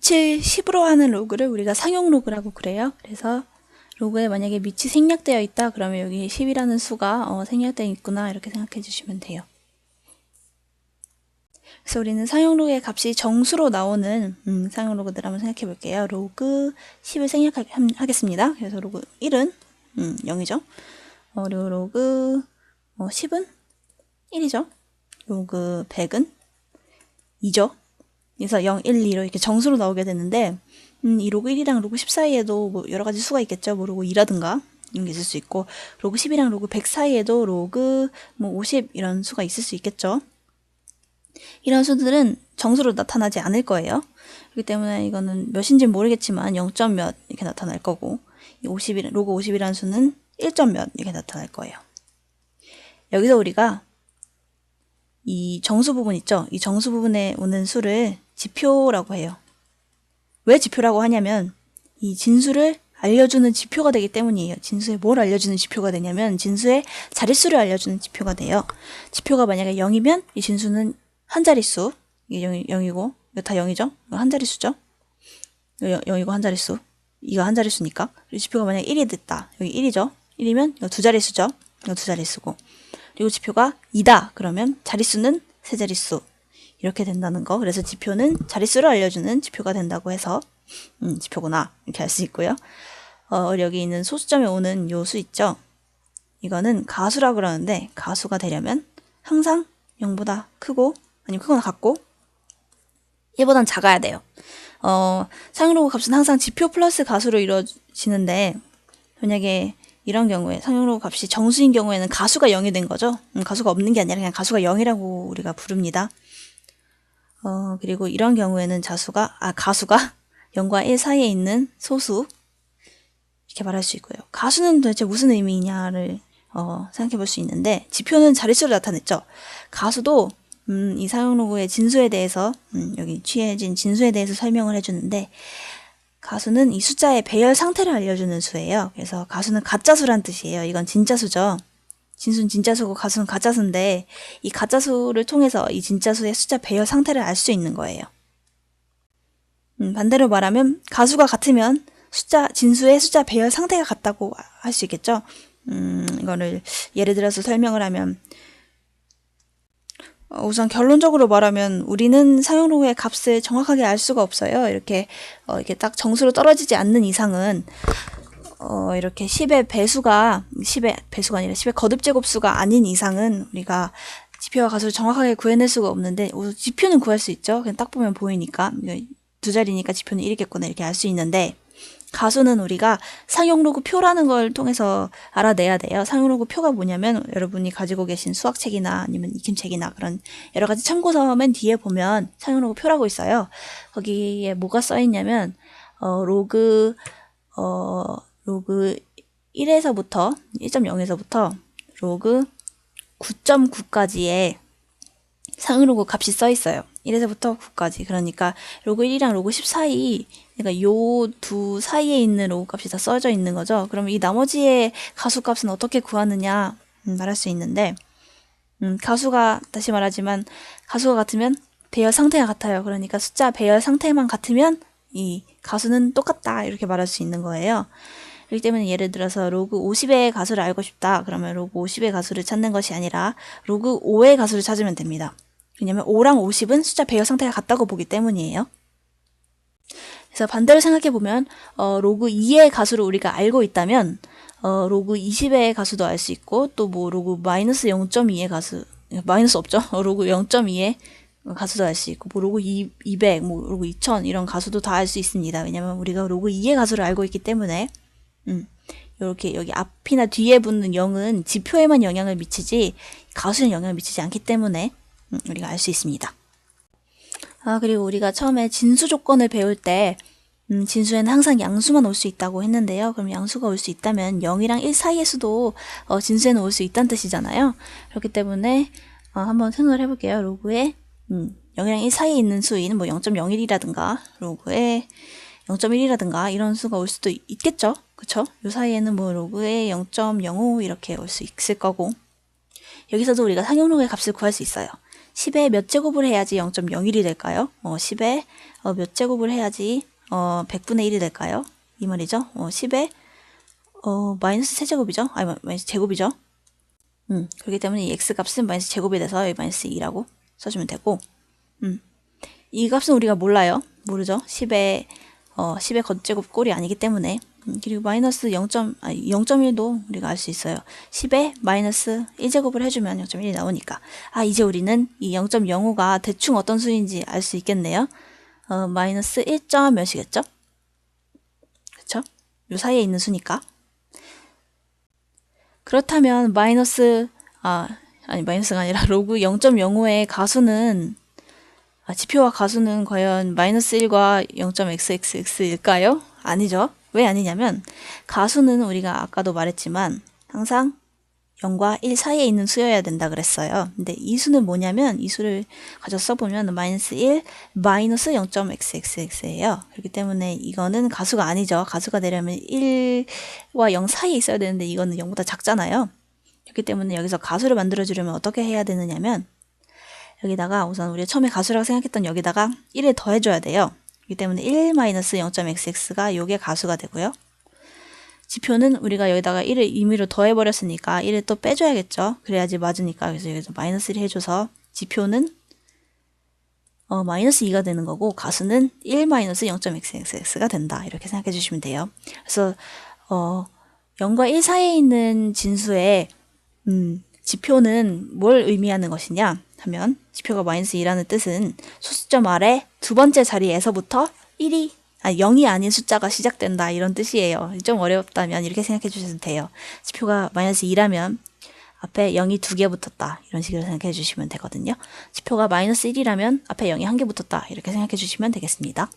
밑을 10으로 하는 로그를 우리가 상용 로그라고 그래요. 그래서 로그에 만약에 밑이 생략되어 있다 그러면 여기 10이라는 수가 생략되어 있구나 이렇게 생각해 주시면 돼요. 그래서 우리는 상용 로그의 값이 정수로 나오는 상용 로그들 한번 생각해 볼게요. 로그 10을 생략하겠습니다. 그래서 로그 1은 0이죠. 그리고 로그 10은 1이죠. 로그 100은 2죠. 그래서 0, 1, 2로 이렇게 정수로 나오게 되는데 이 로그 1이랑 로그 10 사이에도 뭐 여러 가지 수가 있겠죠. 뭐 로그 2라든가 이런 게 있을 수 있고 로그 10이랑 로그 100 사이에도 로그 뭐 50 이런 수가 있을 수 있겠죠. 이런 수들은 정수로 나타나지 않을 거예요. 그렇기 때문에 이거는 몇인지 모르겠지만 0. 몇 이렇게 나타날 거고 이 50, 로그 50이라는 수는 1. 몇 이렇게 나타날 거예요. 여기서 우리가 이 정수 부분 있죠? 이 정수 부분에 오는 수를 지표라고 해요. 왜 지표라고 하냐면 이 진수를 알려주는 지표가 되기 때문이에요. 진수에 뭘 알려주는 지표가 되냐면 진수의 자릿수를 알려주는 지표가 돼요. 지표가 만약에 0이면 이 진수는 한 자릿수, 이게 0이고 이거 다 0이죠? 이거 한 자릿수죠? 0이고 한 자릿수, 이거 한 자릿수니까. 그리고 지표가 만약에 1이 됐다. 여기 1이죠? 1이면 이거 두 자릿수죠? 이거 두 자릿수고. 그리고 지표가 2다. 그러면 자릿수는 세 자릿수. 이렇게 된다는 거. 그래서 지표는 자릿수를 알려주는 지표가 된다고 해서 지표구나. 이렇게 알 수 있고요. 여기 있는 소수점에 오는 요 수 있죠? 이거는 가수라고 그러는데 가수가 되려면 항상 0보다 크고 아니면 크거나 같고 1보단 작아야 돼요. 상용 로그 값은 항상 지표 플러스 가수로 이루어지는데 만약에 이런 경우에 상용 로그 값이 정수인 경우에는 가수가 0이 된 거죠. 가수가 없는 게 아니라 그냥 가수가 0이라고 우리가 부릅니다. 그리고 이런 경우에는 가수가 0과 1 사이에 있는 소수 이렇게 말할 수 있고요. 가수는 도대체 무슨 의미냐를 생각해 볼 수 있는데 지표는 자릿수를 나타냈죠. 가수도 이 상용 로그의 진수에 대해서 여기 취해진 진수에 대해서 설명을 해주는데 가수는 이 숫자의 배열 상태를 알려주는 수예요. 그래서 가수는 가짜수란 뜻이에요. 이건 진짜수죠. 진수는 진짜수고 가수는 가짜수인데 이 가짜수를 통해서 이 진짜수의 숫자 배열 상태를 알 수 있는 거예요. 반대로 말하면 가수가 같으면 진수의 숫자 배열 상태가 같다고 할 수 있겠죠. 이거를 예를 들어서 설명을 하면 우선 결론적으로 말하면 우리는 상용 로그의 값을 정확하게 알 수가 없어요. 이렇게 딱 정수로 떨어지지 않는 이상은 이렇게 10의 배수가 아니라 10의 거듭제곱수가 아닌 이상은 우리가 지표와 가수를 정확하게 구해낼 수가 없는데 지표는 구할 수 있죠. 그냥 딱 보면 보이니까 두 자리니까 지표는 1이겠구나 이렇게 알 수 있는데 가수는 우리가 상용 로그 표라는 걸 통해서 알아내야 돼요. 상용 로그 표가 뭐냐면 여러분이 가지고 계신 수학책이나 아니면 익힘책이나 그런 여러 가지 참고서 맨 뒤에 보면 상용 로그 표라고 있어요. 거기에 뭐가 써 있냐면 로그 1에서부터 1.0에서부터 로그 9.9까지의 상용 로그 값이 써 있어요. 1에서부터 9까지. 그러니까 로그 1이랑 로그 10 사이, 그러니까 요 두 사이에 있는 로그 값이 다 써져 있는 거죠. 그러면 이 나머지의 가수 값은 어떻게 구하느냐 말할 수 있는데 다시 말하지만 가수가 같으면 배열 상태가 같아요. 그러니까 숫자 배열 상태만 같으면 이 가수는 똑같다 이렇게 말할 수 있는 거예요. 그렇기 때문에 예를 들어서 로그 50의 가수를 알고 싶다. 그러면 로그 50의 가수를 찾는 것이 아니라 로그 5의 가수를 찾으면 됩니다. 왜냐면 5랑 50은 숫자 배열 상태가 같다고 보기 때문이에요. 그래서 반대로 생각해보면 로그 2의 가수를 우리가 알고 있다면 로그 20의 가수도 알 수 있고 또 뭐 로그 마이너스 0.2의 가수 마이너스 없죠. 로그 0.2의 가수도 알 수 있고 뭐 로그 200, 뭐 로그 2000 이런 가수도 다 알 수 있습니다. 왜냐면 우리가 로그 2의 가수를 알고 있기 때문에 이렇게 여기 앞이나 뒤에 붙는 0은 지표에만 영향을 미치지 가수에 영향을 미치지 않기 때문에 우리가 알 수 있습니다. 그리고 우리가 처음에 진수 조건을 배울 때 진수에는 항상 양수만 올 수 있다고 했는데요. 그럼 양수가 올 수 있다면 0이랑 1 사이의 수도 진수에는 올 수 있다는 뜻이잖아요. 그렇기 때문에 한번 생각을 해볼게요. 로그에 0이랑 1 사이에 있는 수인 뭐 0.01이라든가 로그에 0.1이라든가 이런 수가 올 수도 있겠죠. 그쵸? 요 사이에는 뭐 로그에 0.05 이렇게 올 수 있을 거고 여기서도 우리가 상용 로그의 값을 구할 수 있어요. 10에 몇 제곱을 해야지 0.01이 될까요? 10에 몇 제곱을 해야지 100분의 1이 될까요? 이 말이죠. 10에 마이너스 세제곱이죠. 아니 마이너스 제곱이죠. 그렇기 때문에 이 x값은 마이너스 제곱이 돼서 여기 마이너스 2라고 써주면 되고 이 값은 우리가 몰라요. 모르죠. 10의 겉제곱 꼴이 아니기 때문에 그리고 마이너스 0.1도 우리가 알 수 있어요. 10에 마이너스 1제곱을 해주면 0.1이 나오니까 이제 우리는 이 0.05가 대충 어떤 수인지 알 수 있겠네요. 마이너스 1. 몇이겠죠? 그쵸? 요 사이에 있는 수니까. 그렇다면 마이너스가 아니라 로그 0.05의 가수는 지표와 가수는 과연 마이너스 1과 0.xxx일까요? 아니죠. 왜 아니냐면 가수는 우리가 아까도 말했지만 항상 0과 1 사이에 있는 수여야 된다 그랬어요. 근데 이 수는 뭐냐면 이 수를 가져서 써보면 마이너스 1 마이너스 0.xxx예요. 그렇기 때문에 이거는 가수가 아니죠. 가수가 되려면 1과 0 사이에 있어야 되는데 이거는 0보다 작잖아요. 그렇기 때문에 여기서 가수를 만들어주려면 어떻게 해야 되느냐면 여기다가 우선 우리가 처음에 가수라고 생각했던 여기다가 1을 더해줘야 돼요. 그렇기 때문에 1 마이너스 0.xx가 요게 가수가 되고요. 지표는 우리가 여기다가 1을 임의로 더해버렸으니까 1을 또 빼줘야겠죠. 그래야지 맞으니까. 그래서 여기서 마이너스 1 해줘서 지표는 마이너스 2가 되는 거고 가수는 1 마이너스 0.xx가 된다. 이렇게 생각해 주시면 돼요. 그래서 0과 1 사이에 있는 진수의 지표는 뭘 의미하는 것이냐 하면 지표가 마이너스 2라는 뜻은 소수점 아래 두 번째 자리에서부터 0이 아닌 숫자가 시작된다 이런 뜻이에요. 좀 어렵다면 이렇게 생각해 주셔도 돼요. 지표가 마이너스 2라면 앞에 0이 2개 붙었다 이런 식으로 생각해 주시면 되거든요. 지표가 마이너스 1이라면 앞에 0이 1개 붙었다 이렇게 생각해 주시면 되겠습니다.